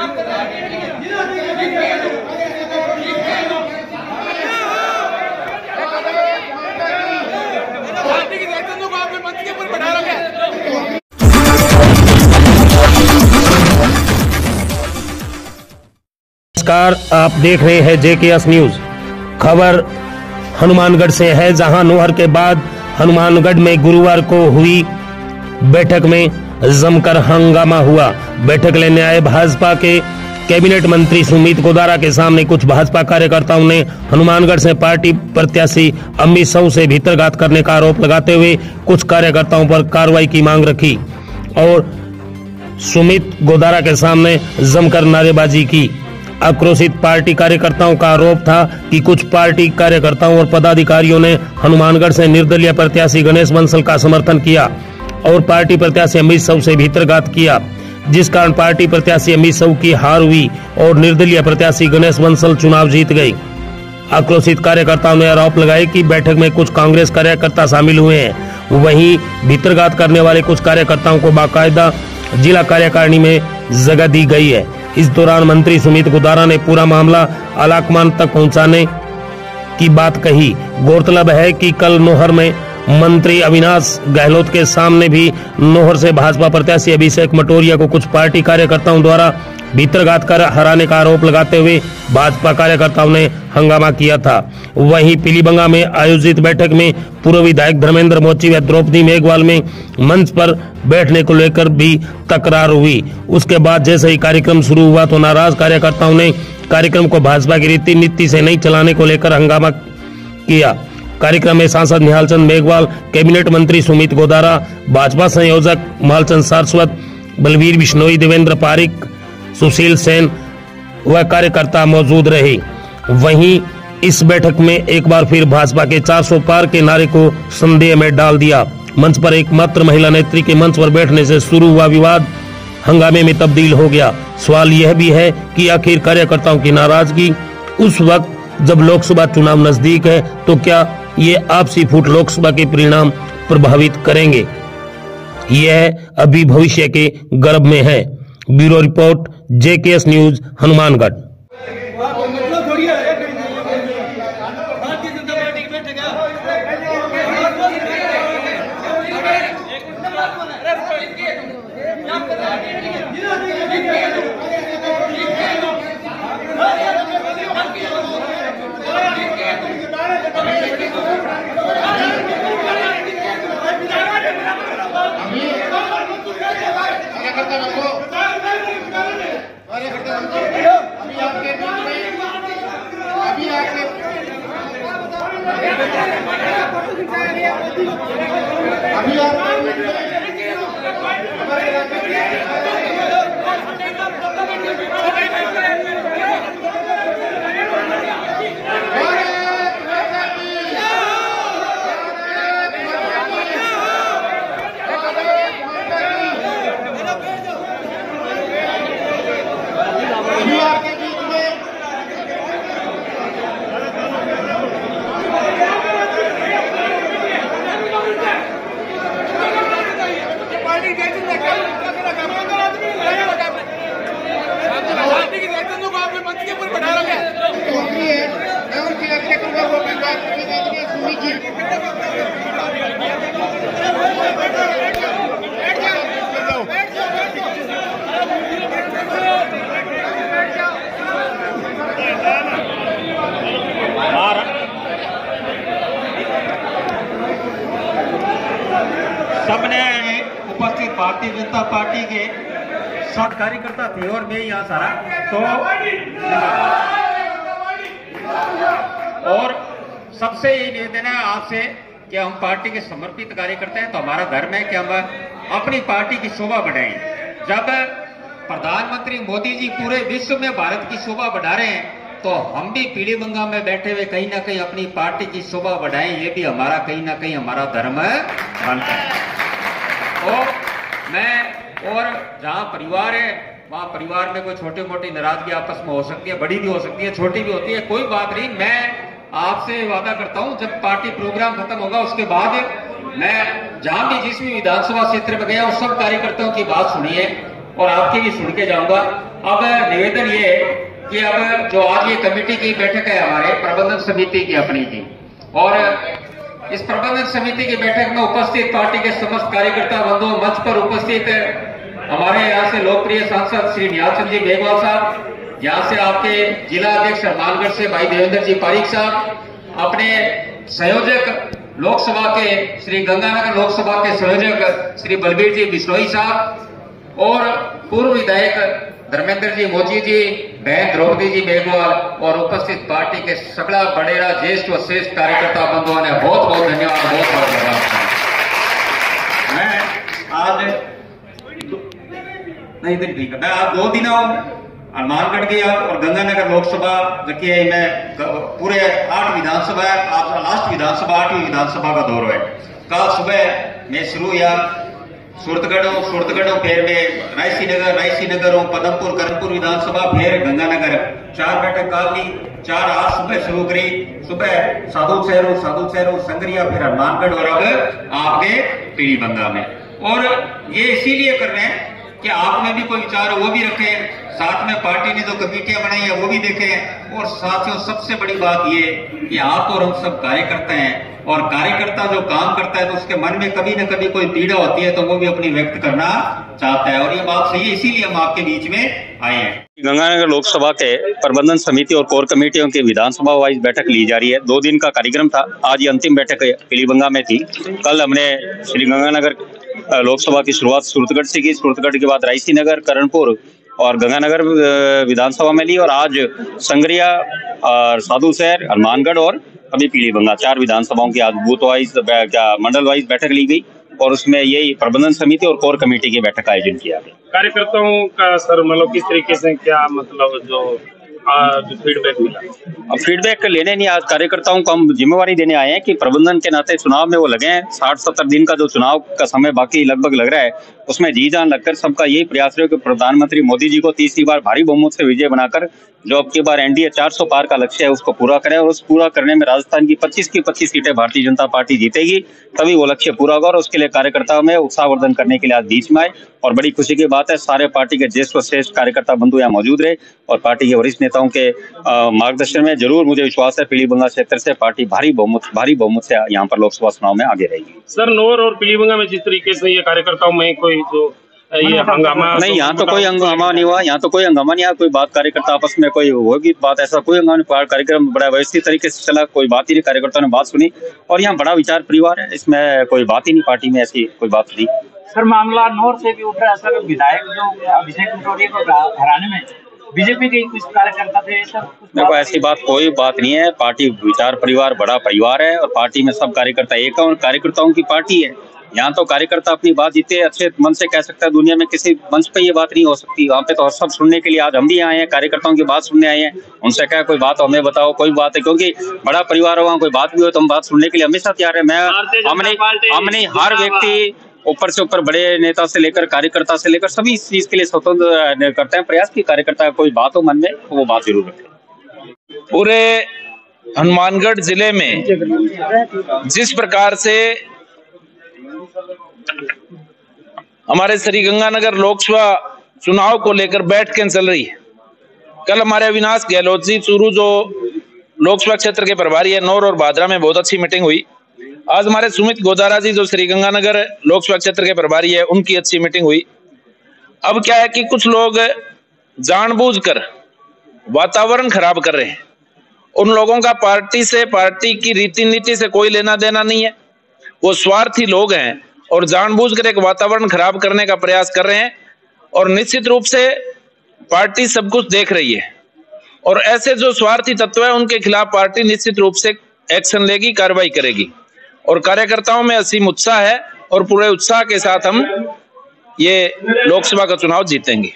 नमस्कार, आप देख रहे हैं JKS न्यूज। खबर हनुमानगढ़ से है, जहां नोहर के बाद हनुमानगढ़ में गुरुवार को हुई बैठक में जमकर हंगामा हुआ। बैठक लेने आए भाजपा के कैबिनेट मंत्री सुमित गोदारा के सामने कुछ भाजपा कार्यकर्ताओं ने हनुमानगढ़ से पार्टी प्रत्याशी अमित शाह से भीतरघात करने का आरोप लगाते हुए कुछ कार्यकर्ताओं पर कार्रवाई की मांग रखी और सुमित गोदारा के सामने जमकर नारेबाजी की। आक्रोशित पार्टी कार्यकर्ताओं का आरोप था कि कुछ पार्टी कार्यकर्ताओं और पदाधिकारियों ने हनुमानगढ़ से निर्दलीय प्रत्याशी गणेश बंसल का समर्थन किया और पार्टी प्रत्याशी अमित शाह से भीतरघात किया, जिस कारण पार्टी प्रत्याशी अमित शाह की हार हुई और निर्दलीय प्रत्याशी गणेश बंसल चुनाव जीत गए। आक्रोशित कार्यकर्ताओं ने आरोप लगाए कि बैठक में कुछ कांग्रेस कार्यकर्ता शामिल हुए हैं। वहीं भीतरघात करने वाले कुछ कार्यकर्ताओं को बाकायदा जिला कार्यकारिणी में जगह दी गई है। इस दौरान मंत्री सुमित गोदारा ने पूरा मामला आलाकमान तक पहुंचाने की बात कही। गौरतलब है कि कल नोहर में मंत्री अविनाश गहलोत के सामने भी नोहर से भाजपा प्रत्याशी अभिषेक मटोरिया को कुछ पार्टी कार्यकर्ताओं द्वारा भीतरघात कर हराने का आरोप लगाते हुए भाजपा कार्यकर्ताओं ने हंगामा किया था। वहीं पीलीबंगा में आयोजित बैठक में पूर्व विधायक धर्मेंद्र मोची व द्रौपदी मेघवाल में मंच पर बैठने को लेकर भी तकरार हुई। उसके बाद जैसे ही कार्यक्रम शुरू हुआ तो नाराज कार्यकर्ताओं ने कार्यक्रम को भाजपा की रीति नीति से नहीं चलाने को लेकर हंगामा किया। कार्यक्रम में सांसद निहालचंद मेघवाल, कैबिनेट मंत्री सुमित गोदारा, भाजपा संयोजक मालचंद सारस्वत, बलवीर बिश्नोई, देवेंद्र पारिक, सुशील सेन व कार्यकर्ता मौजूद रहे। वहीं इस बैठक में एक बार फिर भाजपा के 400 पार के नारे को संदेह में डाल दिया। मंच पर एकमात्र महिला नेत्री के मंच पर बैठने से शुरू हुआ विवाद हंगामे में तब्दील हो गया। सवाल यह भी है कि आखिर कार्यकर्ताओं की नाराजगी उस वक्त जब लोकसभा चुनाव नजदीक है तो क्या ये आपसी फूट लोकसभा के परिणाम प्रभावित करेंगे? यह अभी भविष्य के गर्भ में है। Bureau report, JKS news, Hanumangarh. सबने उपस्थित भारतीय जनता पार्टी के सब कार्यकर्ता थे और मैं यहाँ सारा तो और सबसे यही निवेदन है आपसे कि हम पार्टी के समर्पित कार्यकर्ता हैं, तो हमारा धर्म है कि हम अपनी पार्टी की शोभा बढ़ाएं। जब प्रधानमंत्री मोदी जी पूरे विश्व में भारत की शोभा बढ़ा रहे हैं तो हम भी पीलीबंगा में बैठे हुए कहीं ना कहीं अपनी पार्टी की शोभा बढ़ाएं, ये भी हमारा कहीं ना कहीं हमारा धर्म बनता है। और मैं और जहाँ परिवार है वहाँ परिवार में कोई छोटी मोटी नाराजगी आपस में हो सकती है, बड़ी भी हो सकती है, छोटी भी होती है, कोई बात नहीं। मैं आपसे वादा करता हूँ जब पार्टी प्रोग्राम खत्म होगा उसके बाद मैं जहां भी जिस भी विधानसभा क्षेत्र में गया उस सब कार्यकर्ताओं की बात सुनी है और आपकी भी सुन के जाऊंगा। अब निवेदन ये है कि अब जो आज ये कमेटी की बैठक है हमारे प्रबंधन समिति की अपनी की, और इस प्रबंधन समिति की बैठक में उपस्थित पार्टी के समस्त कार्यकर्ता बंधुओं, मंच पर उपस्थित हमारे यहाँ से लोकप्रिय सांसद श्री निहाल चंद जी मेघवाल साहब, यहाँ से आपके जिला अध्यक्ष हनुमानगढ़ से भाई देवेंद्र जी पारीक साहब, अपने संयोजक लोकसभा के श्री गंगानगर लोकसभा के संयोजक श्री बलबीर जी बिश्नोई साहब, और पूर्व विधायक धर्मेंद्र जी मोची जी, बहन द्रौपदी जी मेघवाल और उपस्थित पार्टी के सगला बड़ेरा ज्येष्ठ व श्रेष्ठ कार्यकर्ता बंधुओं ने बहुत बहुत धन्यवाद, बहुत बहुत धन्यवाद। मैं आज नहीं दिन ठीक है, मैं आज 2 दिन हनुमानगढ़ गया और गंगानगर लोकसभा देखिए, मैं पूरे 8 विधानसभा है, आज लास्ट विधानसभा 8वीं विधानसभा का दौर है। कल सुबह मैं शुरू या सूरतगढ़ फिर में रायसी नगर पदमपुर करमपुर विधानसभा, फिर गंगानगर 4 बैठक काल ली, 4 आज सुबह शुरू करी, सुबह साधु शहरों संगरिया, फिर हनुमानगढ़ और अब आपके पीली बंगा में। और ये इसीलिए कर रहे हैं कि आप में भी कोई विचार है वो भी रखें, साथ में पार्टी ने जो कमेटियां बनाई है वो भी देखें, और साथियों सबसे बड़ी बात ये कि आप और हम सब कार्यकर्ता हैं, और कार्यकर्ता जो काम करता है तो उसके मन में कभी न कभी कोई पीड़ा होती है तो वो भी अपनी व्यक्त करना चाहता है, और ये बात सही है, इसीलिए हम आपके बीच में आए हैं। गंगानगर लोकसभा के प्रबंधन समिति और कोर कमेटियों की विधानसभा वाइज बैठक ली जा रही है। 2 दिन का कार्यक्रम था, आज ये अंतिम बैठक पीलीबंगा में थी। कल हमने श्री गंगानगर लोकसभा की शुरुआत सूरतगढ़ से की, सूरतगढ़ के बाद रायसी नगर, करणपुर और गंगानगर विधानसभा में ली, और आज संगरिया और साधु शहर, हनुमानगढ़ और अभी पीलीबंगा 4 विधानसभाओं की आज बूथ वाइज मंडल वाइज बैठक ली गई, और उसमें यही प्रबंधन समिति और कोर कमेटी की बैठक का आयोजन किया गया। कार्यकर्ताओं का सर मतलब किस तरीके से क्या मतलब जो फीडबैक मिला? अब फीडबैक लेने नहीं, आज कार्यकर्ताओं को हम जिम्मेवारी देने आए हैं कि प्रबंधन के नाते चुनाव में वो लगे हैं। 60-70 दिन का जो चुनाव का समय बाकी लगभग लग रहा है, उसमें जी जान लगकर सबका यही प्रयास रहे कि प्रधानमंत्री मोदी जी को तीसरी बार भारी बहुमत से विजय बनाकर जो अब की बार एनडीए 400 पार का लक्ष्य है उसको पूरा करें, और उस पूरा करने में राजस्थान की 25 की 25 सीटें भारतीय जनता पार्टी जीतेगी, तभी वो लक्ष्य पूरा होगा। और उसके लिए कार्यकर्ताओं में उत्साहवर्धन करने के लिए आज बीच में आए, और बड़ी खुशी की बात है सारे पार्टी के ज्येष्ठ व श्रेष्ठ कार्यकर्ता बंधु यहाँ मौजूद रहे, और पार्टी के वरिष्ठ नेताओं के मार्गदर्शन में जरूर मुझे विश्वास है पीलीबंगा क्षेत्र से पार्टी भारी बहुमत से यहाँ पर लोकसभा चुनाव में आगे रहेगी। सर, नौर और पीलीबंगा में जिस तरीके से ये कार्यकर्ताओं में कोई जो ये हंगामा नहीं, यहाँ तो कोई हंगामा नहीं हुआ, यहाँ तो कोई हंगामा नहीं आया, कोई बात कार्यकर्ता आपस में कोई होगी बात, ऐसा कोई हंगामा, कार्यक्रम बड़ा व्यवस्थित तरीके से चला, कोई बात ही नहीं, कार्यकर्ताओं ने बात सुनी, और यहाँ बड़ा विचार परिवार है, इसमें कोई बात ही नहीं, पार्टी में ऐसी कोई बात नहीं। सर, मामला नौर से भी उठ रहा है सर, विधायक जो अभिषेक पटौड़ी को हराने में बीजेपी के कुछ कार्यकर्ता थे सर। देखो, ऐसी बात कोई बात नहीं है, पार्टी विचार परिवार बड़ा परिवार है, और पार्टी में सब कार्यकर्ता एक है, और कार्यकर्ताओं की पार्टी है। यहाँ तो कार्यकर्ता अपनी बात जितने अच्छे मन से कह सकता है, दुनिया में किसी मंच पे ये बात नहीं हो सकती। वहाँ पे तो सब सुनने के लिए आज हम भी आए हैं, कार्यकर्ताओं की बात सुनने आए हैं, उनसे क्या कोई बात हमें बताओ, कोई बात है, क्योंकि बड़ा परिवार हो, वहाँ कोई बात भी हो तो हम बात सुनने के लिए हमेशा तैयार है। हमने हर व्यक्ति ऊपर से ऊपर बड़े नेता से लेकर कार्यकर्ता से लेकर सभी इस चीज के लिए स्वतंत्र करते हैं प्रयास की कार्यकर्ता कोई बात हो मन में तो वो बात जरूर रखें। पूरे हनुमानगढ़ जिले में जिस प्रकार से हमारे श्री गंगानगर लोकसभा चुनाव को लेकर बैठकें चल रही है, कल हमारे अविनाश गहलोत जी चूरू जो लोकसभा क्षेत्र के प्रभारी है, नौर और भादरा में बहुत अच्छी मीटिंग हुई। आज हमारे सुमित गोदारा जी जो श्री गंगानगर लोकसभा क्षेत्र के प्रभारी है, उनकी अच्छी मीटिंग हुई। अब क्या है कि कुछ लोग जानबूझकर वातावरण खराब कर रहे हैं। उन लोगों का पार्टी से, पार्टी की रीति नीति से कोई लेना देना नहीं है, वो स्वार्थी लोग हैं और जानबूझकर एक वातावरण खराब करने का प्रयास कर रहे हैं। और निश्चित रूप से पार्टी सब कुछ देख रही है, और ऐसे जो स्वार्थी तत्व है उनके खिलाफ पार्टी निश्चित रूप से एक्शन लेगी, कार्रवाई करेगी। और कार्यकर्ताओं में असीम उत्साह है, और पूरे उत्साह के साथ हम ये लोकसभा का चुनाव जीतेंगे।